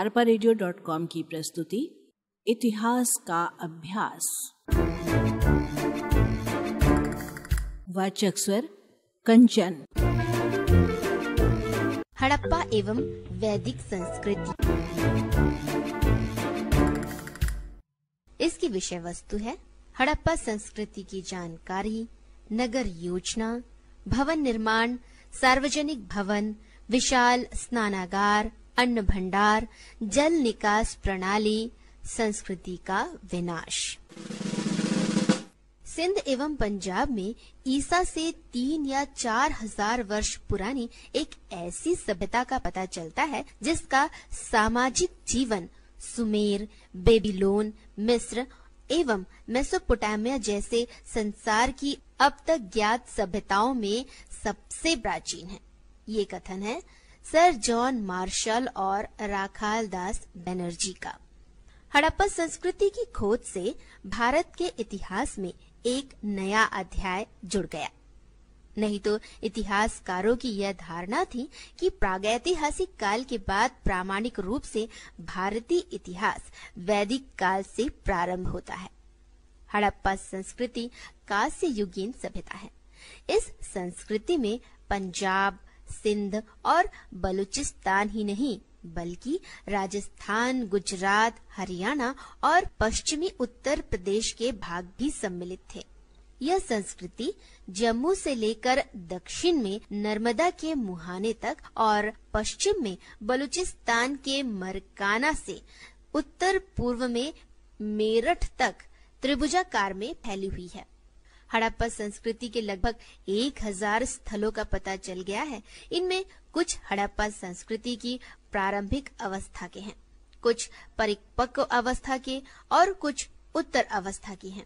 arparadio.com की प्रस्तुति इतिहास का अभ्यास। वाचक स्वर कंचन। हड़प्पा एवं वैदिक संस्कृति। इसकी विषय वस्तु है हड़प्पा संस्कृति की जानकारी, नगर योजना, भवन निर्माण, सार्वजनिक भवन, विशाल स्नानागार, अन्न भंडार, जल निकास प्रणाली, संस्कृति का विनाश। सिंध एवं पंजाब में ईसा से 3 या 4 हजार वर्ष पुरानी एक ऐसी सभ्यता का पता चलता है जिसका सामाजिक जीवन सुमेर, बेबीलोन, मिस्र एवं मेसोपोटामिया जैसे संसार की अब तक ज्ञात सभ्यताओं में सबसे प्राचीन है। ये कथन है सर जॉन मार्शल और राखाल दास बनर्जी का। हड़प्पा संस्कृति की खोज से भारत के इतिहास में एक नया अध्याय जुड़ गया। नहीं तो इतिहासकारों की यह धारणा थी कि प्रागैतिहासिक काल के बाद प्रामाणिक रूप से भारतीय इतिहास वैदिक काल से प्रारंभ होता है। हड़प्पा संस्कृति कांस्य युगीन सभ्यता है। इस संस्कृति में पंजाब, सिंध और बलूचिस्तान ही नहीं बल्कि राजस्थान, गुजरात, हरियाणा और पश्चिमी उत्तर प्रदेश के भाग भी सम्मिलित थे। यह संस्कृति जम्मू से लेकर दक्षिण में नर्मदा के मुहाने तक और पश्चिम में बलूचिस्तान के मरकाना से उत्तर पूर्व में मेरठ तक त्रिभुजाकार में फैली हुई है। हड़प्पा संस्कृति के लगभग 1000 स्थलों का पता चल गया है। इनमें कुछ हड़प्पा संस्कृति की प्रारंभिक अवस्था के हैं, कुछ परिपक्व अवस्था के और कुछ उत्तर अवस्था की हैं।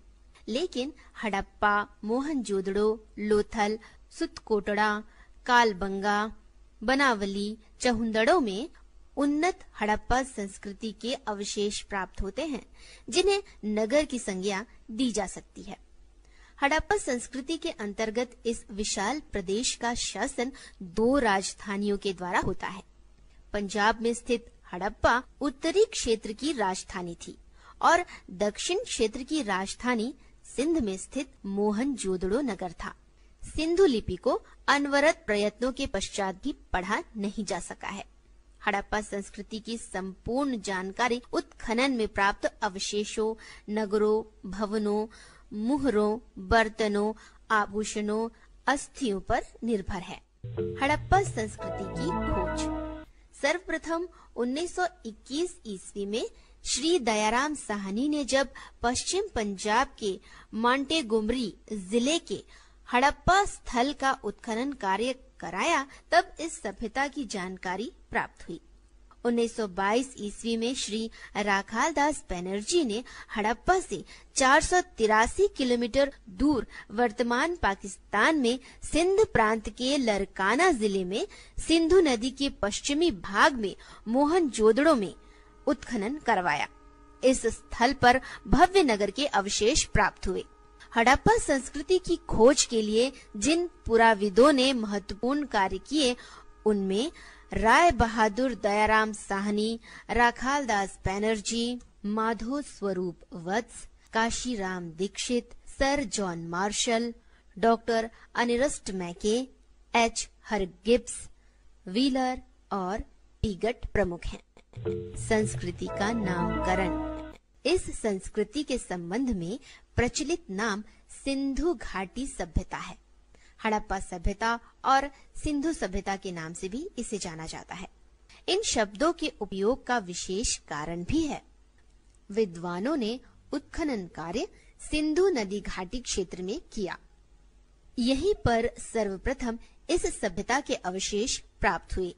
लेकिन हड़प्पा, मोहनजोदड़ो, लोथल, सुतकोटड़ा, कालबंगा, बनावली, चहुंदड़ो में उन्नत हड़प्पा संस्कृति के अवशेष प्राप्त होते हैं जिन्हें नगर की संज्ञा दी जा सकती है। हड़प्पा संस्कृति के अंतर्गत इस विशाल प्रदेश का शासन 2 राजधानियों के द्वारा होता है। पंजाब में स्थित हड़प्पा उत्तरी क्षेत्र की राजधानी थी और दक्षिण क्षेत्र की राजधानी सिंध में स्थित मोहनजोदड़ो नगर था। सिंधु लिपि को अनवरत प्रयत्नों के पश्चात भी पढ़ा नहीं जा सका है। हड़प्पा संस्कृति की संपूर्ण जानकारी उत्खनन में प्राप्त अवशेषों, नगरों, भवनों, मुहरों, बर्तनों, आभूषणों, अस्थियों पर निर्भर है। हड़प्पा संस्कृति की खोज सर्वप्रथम 1921 ईस्वी में श्री दयाराम साहनी ने जब पश्चिम पंजाब के मांटेगोमरी जिले के हड़प्पा स्थल का उत्खनन कार्य कराया, तब इस सभ्यता की जानकारी प्राप्त हुई। 1922 ईस्वी में श्री राखाल दास बनर्जी ने हड़प्पा से 483 किलोमीटर दूर वर्तमान पाकिस्तान में सिंध प्रांत के लरकाना जिले में सिंधु नदी के पश्चिमी भाग में मोहनजोदड़ो में उत्खनन करवाया। इस स्थल पर भव्य नगर के अवशेष प्राप्त हुए। हड़प्पा संस्कृति की खोज के लिए जिन पुराविदों ने महत्वपूर्ण कार्य किए उनमें राय बहादुर दयाराम साहनी, राखाल दास Banerjee, Madho Swarup Vats, Kashiram Dikshit, sir John Marshall, doctor Ernest Mackay, H हरगिब्स, wheeler और पीगट प्रमुख हैं। संस्कृति का नामकरण। इस संस्कृति के संबंध में प्रचलित नाम सिंधु घाटी सभ्यता है। हड़प्पा सभ्यता और सिंधु सभ्यता के नाम से भी इसे जाना जाता है। इन शब्दों के उपयोग का विशेष कारण भी है। विद्वानों ने उत्खनन कार्य सिंधु नदी घाटी क्षेत्र में किया। यहीं पर सर्वप्रथम इस सभ्यता के अवशेष प्राप्त हुए।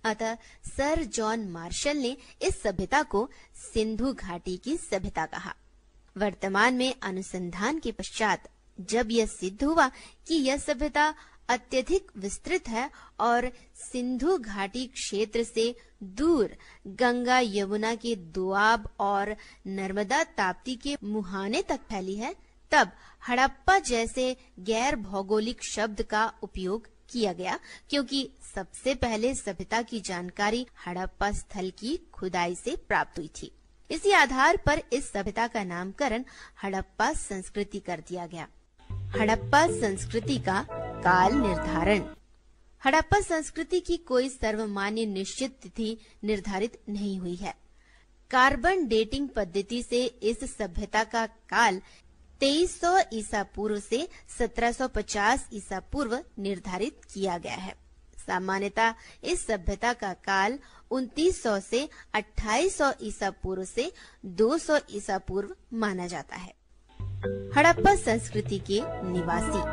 अतः सर जॉन मार्शल ने इस सभ्यता को सिंधु घाटी की सभ्यता कहा। वर्तमान में अनुसंधान के पश्चात जब यह सिद्ध हुआ कि यह सभ्यता अत्यधिक विस्तृत है और सिंधु घाटी क्षेत्र से दूर गंगा यमुना के दोआब और नर्मदा ताप्ती के मुहाने तक फैली है, तब हड़प्पा जैसे गैर भौगोलिक शब्द का उपयोग किया गया, क्योंकि सबसे पहले सभ्यता की जानकारी हड़प्पा स्थल की खुदाई से प्राप्त हुई थी। इसी आधार पर इस सभ्यता का नामकरण हड़प्पा संस्कृति कर दिया गया। हड़प्पा संस्कृति का काल निर्धारण। हड़प्पा संस्कृति की कोई सर्वमान्य निश्चित तिथि निर्धारित नहीं हुई है। कार्बन डेटिंग पद्धति से इस सभ्यता का काल 2300 ईसा पूर्व से 1750 ईसा पूर्व निर्धारित किया गया है। सामान्यतः इस सभ्यता का काल 2900 से 2800 ईसा पूर्व से 200 ईसा पूर्व माना जाता है। हड़प्पा संस्कृति के निवासी।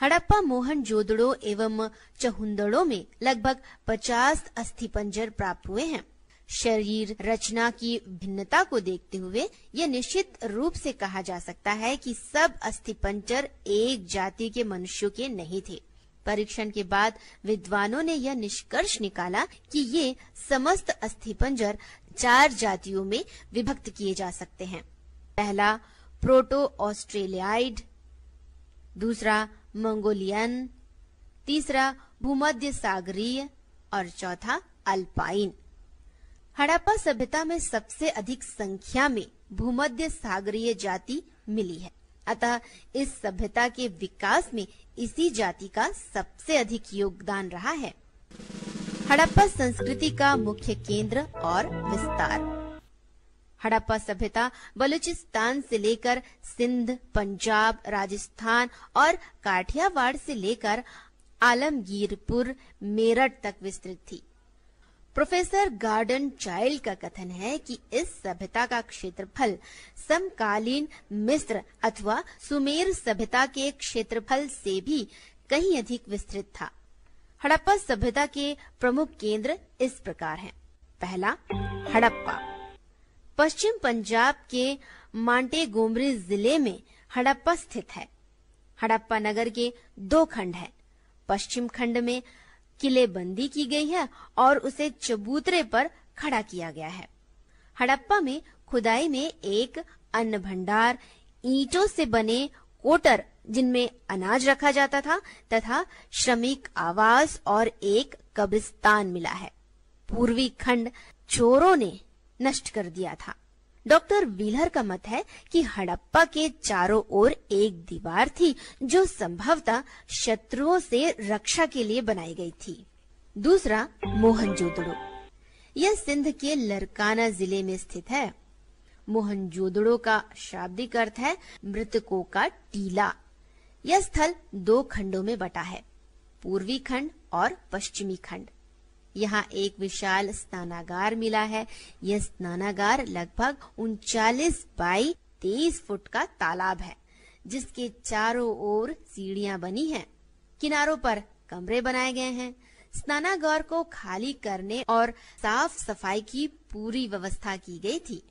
हड़प्पा मोहनजोदड़ो एवं चहुंदड़ो में लगभग 50 अस्थिपंजर प्राप्त हुए हैं। शरीर रचना की भिन्नता को देखते हुए यह निश्चित रूप से कहा जा सकता है कि सब अस्थिपंजर एक जाति के मनुष्यों के नहीं थे। परीक्षण के बाद विद्वानों ने यह निष्कर्ष निकाला कि ये समस्त अस्थिपंजर 4 जातियों में विभक्त किए जा सकते हैं। पहला प्रोटो ऑस्ट्रेलियाइड, दूसरा मंगोलियन, तीसरा भूमध्य सागरीय और चौथा अल्पाइन। हड़प्पा सभ्यता में सबसे अधिक संख्या में भूमध्य सागरीय जाति मिली है, अतः इस सभ्यता के विकास में इसी जाति का सबसे अधिक योगदान रहा है। हड़प्पा संस्कृति का मुख्य केंद्र और विस्तार। हड़प्पा सभ्यता बलूचिस्तान से लेकर सिंध, पंजाब, राजस्थान और काठियावाड़ से लेकर आलमगीरपुर, मेरठ तक विस्तृत थी। प्रोफेसर गार्डन चाइल्ड का कथन है कि इस सभ्यता का क्षेत्रफल समकालीन मिस्र अथवा सुमेर सभ्यता के क्षेत्रफल से भी कहीं अधिक विस्तृत था। हड़प्पा सभ्यता के प्रमुख केंद्र इस प्रकार हैं। पहला, हड़प्पा। पश्चिम पंजाब के मांटेगोमरी जिले में हड़प्पा स्थित है। हड़प्पा नगर के 2 खंड हैं। पश्चिम खंड में किलेबंदी की गई है और उसे चबूतरे पर खड़ा किया गया है। हड़प्पा में खुदाई में एक अन्न भंडार, ईंटों से बने कोटर जिनमें अनाज रखा जाता था तथा श्रमिक आवास और एक कब्रिस्तान मिला है। पूर्वी खंड चोरों ने नष्ट कर दिया था। डॉक्टर व्हीलर का मत है कि हड़प्पा के चारों ओर एक दीवार थी जो संभवतः शत्रुओं से रक्षा के लिए बनाई गई थी। दूसरा, मोहनजोदड़ो। यह सिंध के लरकाना जिले में स्थित है। मोहनजोदड़ो का शाब्दिक अर्थ है मृतकों का टीला। यह स्थल 2 खंडों में बटा है, पूर्वी खंड और पश्चिमी खंड। यहाँ एक विशाल स्नानागार मिला है। यह स्नानागार लगभग 39 बाई 23 फुट का तालाब है, जिसके चारों ओर सीढ़ियां बनी हैं। किनारों पर कमरे बनाए गए हैं। स्नानागार को खाली करने और साफ सफाई की पूरी व्यवस्था की गई थी।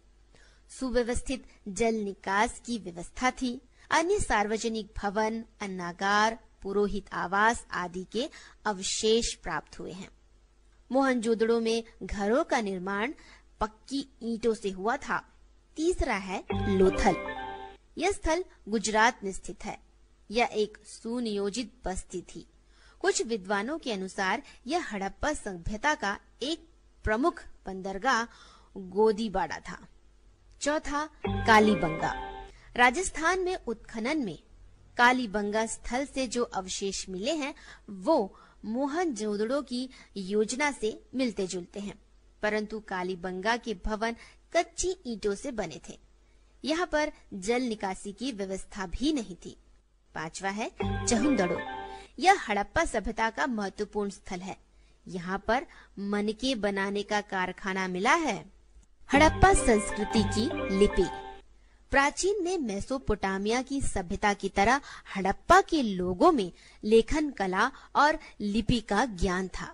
सुव्यवस्थित जल निकास की व्यवस्था थी। अन्य सार्वजनिक भवन, अन्नागार, पुरोहित आवास आदि के अवशेष प्राप्त हुए हैं। मोहनजोदड़ो में घरों का निर्माण पक्की ईंटों से हुआ था। तीसरा है लोथल। यह स्थल गुजरात में स्थित है। यह एक सुनियोजित बस्ती थी। कुछ विद्वानों के अनुसार यह हड़प्पा सभ्यता का एक प्रमुख बंदरगाह गोदीबाड़ा था। चौथा, कालीबंगा। राजस्थान में उत्खनन में कालीबंगा स्थल से जो अवशेष मिले हैं वो मोहनजोदड़ो की योजना से मिलते जुलते हैं, परंतु कालीबंगा के भवन कच्ची ईंटों से बने थे। यहाँ पर जल निकासी की व्यवस्था भी नहीं थी। पांचवा है चहुंदड़ो। यह हड़प्पा सभ्यता का महत्वपूर्ण स्थल है। यहाँ पर मनके बनाने का कारखाना मिला है। हड़प्पा संस्कृति की लिपि। प्राचीन में मेसोपोटामिया की सभ्यता की तरह हड़प्पा के लोगों में लेखन कला और लिपि का ज्ञान था।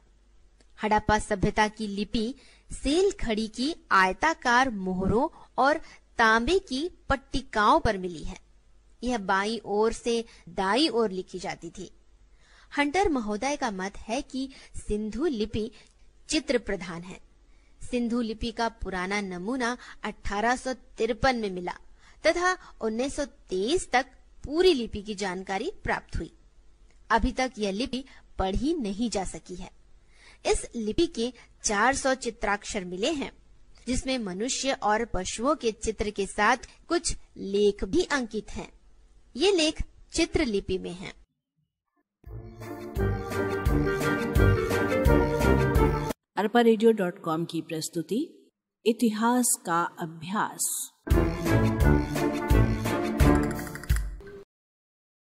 हड़प्पा सभ्यता की लिपि सेल खड़ी की आयताकार मोहरों और तांबे की पट्टिकाओं पर मिली है। यह बाईं ओर से दाईं ओर लिखी जाती थी। हंटर महोदय का मत है कि सिंधु लिपि चित्र प्रधान है। सिंधु लिपि का पुराना नमूना 1853 में मिला तथा 1923 तक पूरी लिपि की जानकारी प्राप्त हुई। अभी तक यह लिपि पढ़ी नहीं जा सकी है। इस लिपि के 400 चित्राक्षर मिले हैं, जिसमें मनुष्य और पशुओं के चित्र के साथ कुछ लेख भी अंकित हैं। ये लेख चित्र लिपि में हैं। arparadio.com की प्रस्तुति इतिहास का अभ्यास।